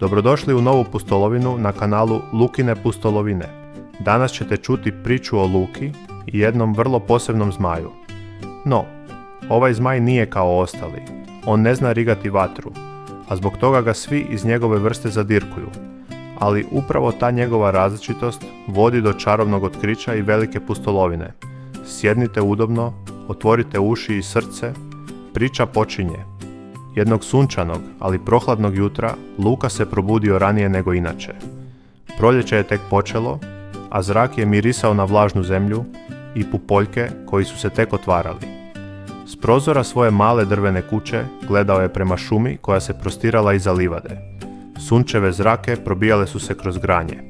Dobrodošli u novu pustolovinu na kanalu Lukine pustolovine. Danas ćete čuti priču o Luki i jednom vrlo posebnom zmaju. No, ovaj zmaj nije kao ostali. On ne zna rigati vatru, a zbog toga ga svi iz njegove vrste zadirkuju. Ali upravo ta njegova različitost vodi do čarobnog otkrića i velike pustolovine. Sjednite udobno, otvorite uši i srce, priča počinje. Jednog sunčanog, ali prohladnog jutra, Luka se probudio ranije nego inače. Proljeće je tek počelo, a zrak je mirisao na vlažnu zemlju i pupoljke koji su se tek otvarali. S prozora svoje male drvene kuće gledao je prema šumi koja se prostirala iza livade. Sunčeve zrake probijale su se kroz granje,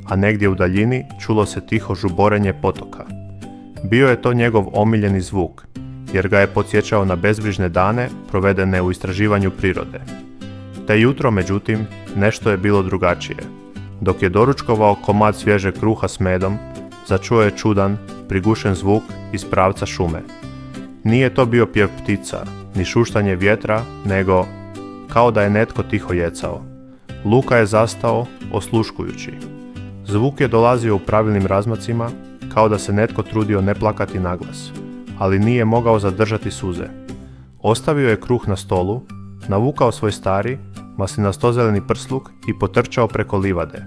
a negdje u daljini čulo se tiho žuborenje potoka. Bio je to njegov omiljeni zvuk, jer ga je podsjećao na bezbrižne dane provedene u istraživanju prirode. Te jutro, međutim, nešto je bilo drugačije. Dok je doručkovao komad svježeg kruha s medom, začuo je čudan, prigušen zvuk iz pravca šume. Nije to bio pjev ptica, ni šuštanje vjetra, nego kao da je netko tiho jecao. Luka je zastao, osluškujući. Zvuk je dolazio u pravilnim razmacima, kao da se netko trudio ne plakati naglas, ali nije mogao zadržati suze. Ostavio je kruh na stolu, navukao svoj stari, maslinasto-zeleni prsluk i potrčao preko livade.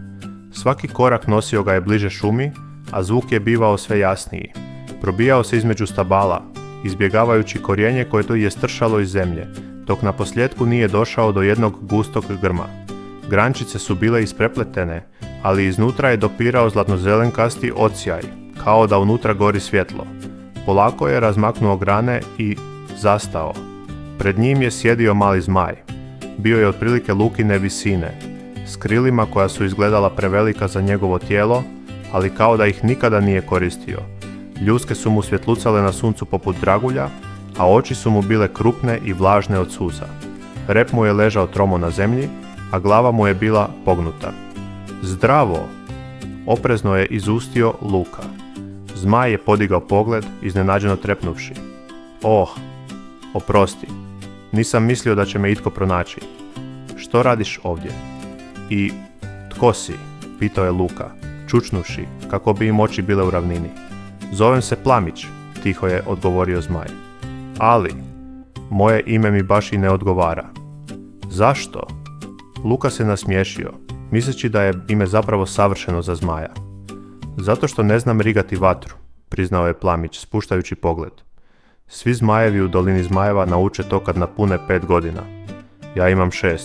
Svaki korak nosio ga je bliže šumi, a zvuk je bivao sve jasniji. Probijao se između stabala, izbjegavajući korijenje koje to je stršalo iz zemlje, dok na posljedku nije došao do jednog gustog grma. Grančice su bile isprepletene, ali iznutra je dopirao zlatnozelenkasti odsjaj, kao da unutra gori svjetlo. Polako je razmaknuo grane i zastao. Pred njim je sjedio mali zmaj. Bio je otprilike Lukine visine, s krilima koja su izgledala prevelika za njegovo tijelo, ali kao da ih nikada nije koristio. Ljuske su mu svjetlucale na suncu poput dragulja, a oči su mu bile krupne i vlažne od suza. Rep mu je ležao tromo na zemlji, a glava mu je bila pognuta. Zdravo! Oprezno je izustio Luka. Zmaj je podigao pogled, iznenađeno trepnuvši. Oh, oprosti, nisam mislio da će me itko pronaći. Što radiš ovdje? I tko si? Pitao je Luka, čučnuši kako bi im oči bile u ravnini. Zovem se Plamić, tiho je odgovorio zmaj. Ali, moje ime mi baš i ne odgovara. Zašto? Luka se nasmiješio, misleći da je ime zapravo savršeno za zmaja. Zato što ne znam rigati vatru, priznao je Plamić, spuštajući pogled. Svi zmajevi u dolini zmajeva nauče to kad napune 5 godina. Ja imam 6.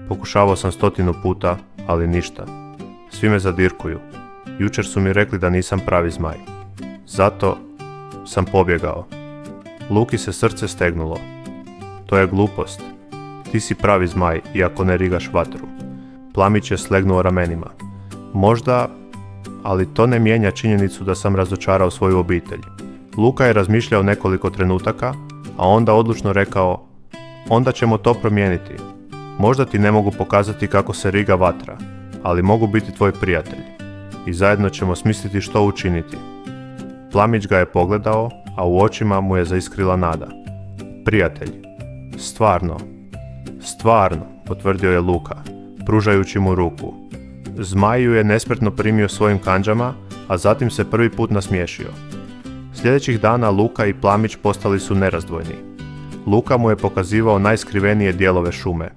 Pokušavao sam 100 puta, ali ništa. Svi me zadirkuju. Jučer su mi rekli da nisam pravi zmaj. Zato sam pobjegao. Luki se srce stegnulo. To je glupost. Ti si pravi zmaj, iako ne rigaš vatru. Plamić je slegnuo ramenima. Možda, ali to ne mijenja činjenicu da sam razočarao svoju obitelj. Luka je razmišljao nekoliko trenutaka, a onda odlučno rekao: onda ćemo to promijeniti. Možda ti ne mogu pokazati kako se riga vatra, ali mogu biti tvoj prijatelj. I zajedno ćemo smisliti što učiniti. Plamić ga je pogledao, a u očima mu je zaiskrila nada. Prijatelj. Stvarno, potvrdio je Luka, pružajući mu ruku. Zmaj ju je nespretno primio svojim kandžama, a zatim se prvi put nasmiješio. Sljedećih dana Luka i Plamić postali su nerazdvojni. Luka mu je pokazivao najskrivenije dijelove šume.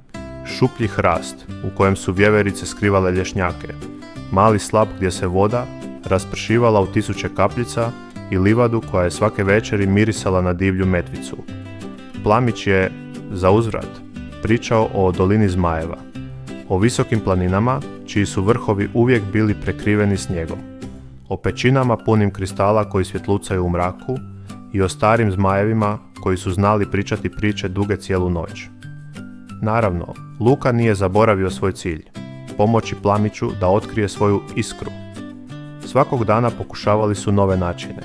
Šuplji hrast, u kojem su vjeverice skrivale lješnjake, mali slap gdje se voda raspršivala u 1000 kapljica i livadu koja je svake večeri mirisala na divlju metvicu. Plamić je, za uzvrat, pričao o dolini zmajeva, o visokim planinama čiji su vrhovi uvijek bili prekriveni snijegom, o pećinama punim kristala koji svjetlucaju u mraku i o starim zmajevima koji su znali pričati priče duge cijelu noć. Naravno, Luka nije zaboravio svoj cilj, pomoći Plamiću da otkrije svoju iskru. Svakog dana pokušavali su nove načine,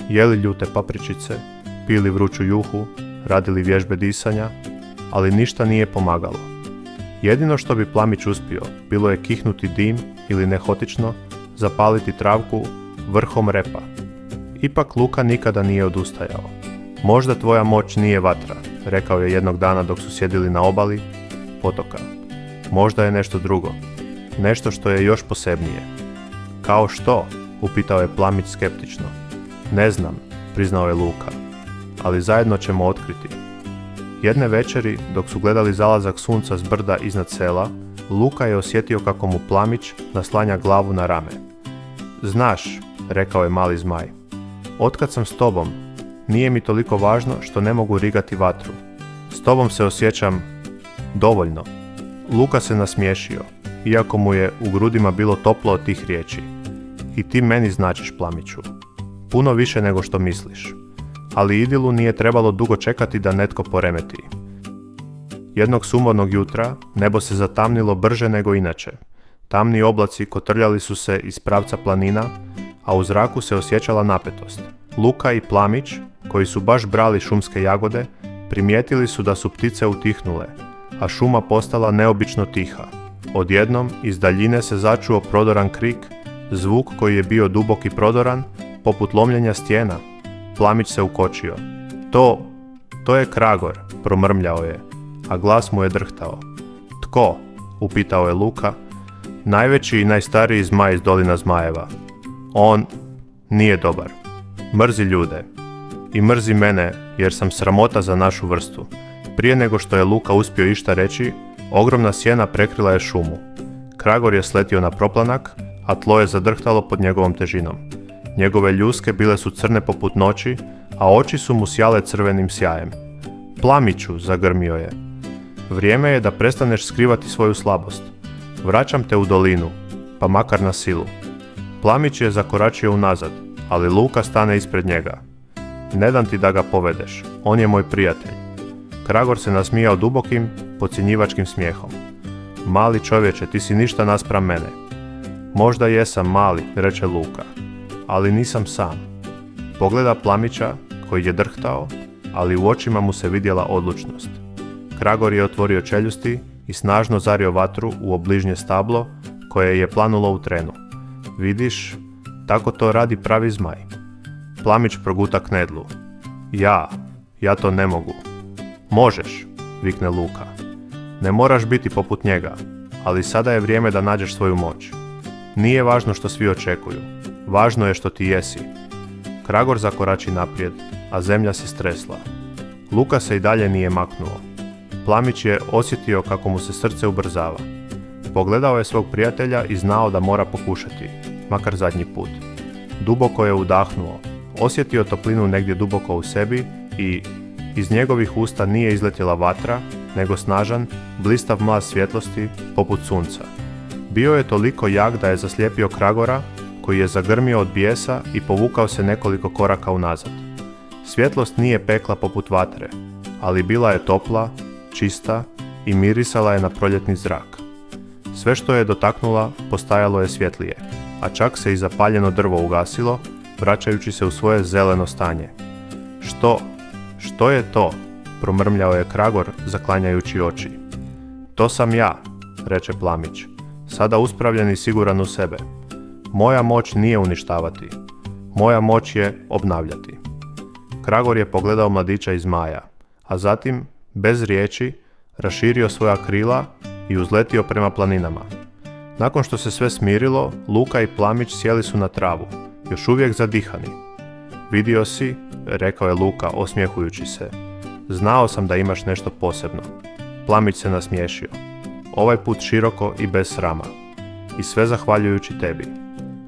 jeli ljute papričice, pili vruću juhu, radili vježbe disanja, ali ništa nije pomagalo. Jedino što bi Plamić uspio bilo je kihnuti dim ili nehotično zapaliti travku vrhom repa. Ipak Luka nikada nije odustajao. Možda tvoja moć nije vatra, rekao je jednog dana dok su sjedili na obali potoka. Možda je nešto drugo. Nešto što je još posebnije. Kao što? Upitao je Plamić skeptično. Ne znam, priznao je Luka. Ali zajedno ćemo otkriti. Jedne večeri, dok su gledali zalazak sunca s brda iznad sela, Luka je osjetio kako mu Plamić naslanja glavu na rame. Znaš, rekao je mali zmaj, otkad sam s tobom, nije mi toliko važno što ne mogu rigati vatru. S tobom se osjećam dovoljno. Luka se nasmiješio, iako mu je u grudima bilo toplo od tih riječi. I ti meni značiš, Plamiću. Puno više nego što misliš. Ali idilu nije trebalo dugo čekati da netko poremeti. Jednog sumornog jutra nebo se zatamnilo brže nego inače. Tamni oblaci kotrljali su se iz pravca planina, a u zraku se osjećala napetost. Luka i Plamić, koji su baš brali šumske jagode, primijetili su da su ptice utihnule, a šuma postala neobično tiha. Odjednom iz daljine se začuo prodoran krik, zvuk koji je bio dubok i prodoran, poput lomljenja stijena. Plamić se ukočio. To je Kragor, promrmljao je, a glas mu je drhtao. Tko? Upitao je Luka. Najveći i najstariji zmaj iz dolina zmajeva. On nije dobar. Mrzi ljude. I mrzi mene, jer sam sramota za našu vrstu. Prije nego što je Luka uspio išta reći, ogromna sjena prekrila je šumu. Kragor je sletio na proplanak, a tlo je zadrhtalo pod njegovom težinom. Njegove ljuske bile su crne poput noći, a oči su mu sjale crvenim sjajem. Plamiću, zagrmio je. Vrijeme je da prestaneš skrivati svoju slabost. Vraćam te u dolinu, pa makar na silu. Plamić je zakoračio unazad, ali Luka stane ispred njega. Ne dam ti da ga povedeš, on je moj prijatelj. Kragor se nasmijao dubokim, podcjenjivačkim smijehom. Mali čovječe, ti si ništa naspram mene. Možda jesam mali, reče Luka, ali nisam sam. Pogleda Plamića, koji je drhtao, ali u očima mu se vidjela odlučnost. Kragor je otvorio čeljusti i snažno zario vatru u obližnje stablo, koje je planulo u trenu. Vidiš, tako to radi pravi zmaj. Plamić proguta knedlu. Ja to ne mogu. Možeš, vikne Luka. Ne moraš biti poput njega, ali sada je vrijeme da nađeš svoju moć. Nije važno što svi očekuju, važno je što ti jesi. Kragor zakorači naprijed, a zemlja se stresla. Luka se i dalje nije maknuo. Plamić je osjetio kako mu se srce ubrzava. Pogledao je svog prijatelja i znao da mora pokušati, makar zadnji put. Duboko je udahnuo, osjetio toplinu negdje duboko u sebi i iz njegovih usta nije izletjela vatra, nego snažan, blistav mlaz svjetlosti poput sunca. Bio je toliko jak da je zaslijepio Kragora, koji je zagrmio od bijesa i povukao se nekoliko koraka unazad. Svjetlost nije pekla poput vatre, ali bila je topla, čista i mirisala je na proljetni zrak. Sve što je dotaknula postajalo je svjetlije, a čak se i zapaljeno drvo ugasilo, vraćajući se u svoje zeleno stanje. Što je to? Promrmljao je Kragor, zaklanjajući oči. To sam ja, reče Plamić, sada uspravljen i siguran u sebe. Moja moć nije uništavati, moja moć je obnavljati. Kragor je pogledao mladića iz zmaja, a zatim, bez riječi, raširio svoja krila i uzletio prema planinama. Nakon što se sve smirilo, Luka i Plamić sjeli su na travu, još uvijek zadihani. Vidio si, rekao je Luka, osmijehujući se. Znao sam da imaš nešto posebno. Plamić se nasmiješio. Ovaj put široko i bez srama. I sve zahvaljujući tebi.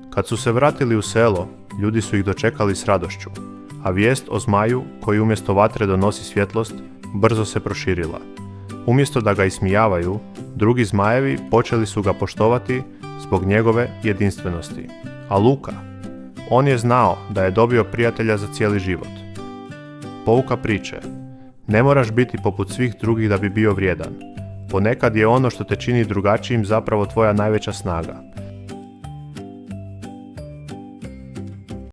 Kad su se vratili u selo, ljudi su ih dočekali s radošću, a vijest o zmaju, koji umjesto vatre donosi svjetlost, brzo se proširila. Umjesto da ga ismijavaju, drugi zmajevi počeli su ga poštovati zbog njegove jedinstvenosti. A Luka? On je znao da je dobio prijatelja za cijeli život. Pouka priče. Ne moraš biti poput svih drugih da bi bio vrijedan. Ponekad je ono što te čini drugačijim zapravo tvoja najveća snaga.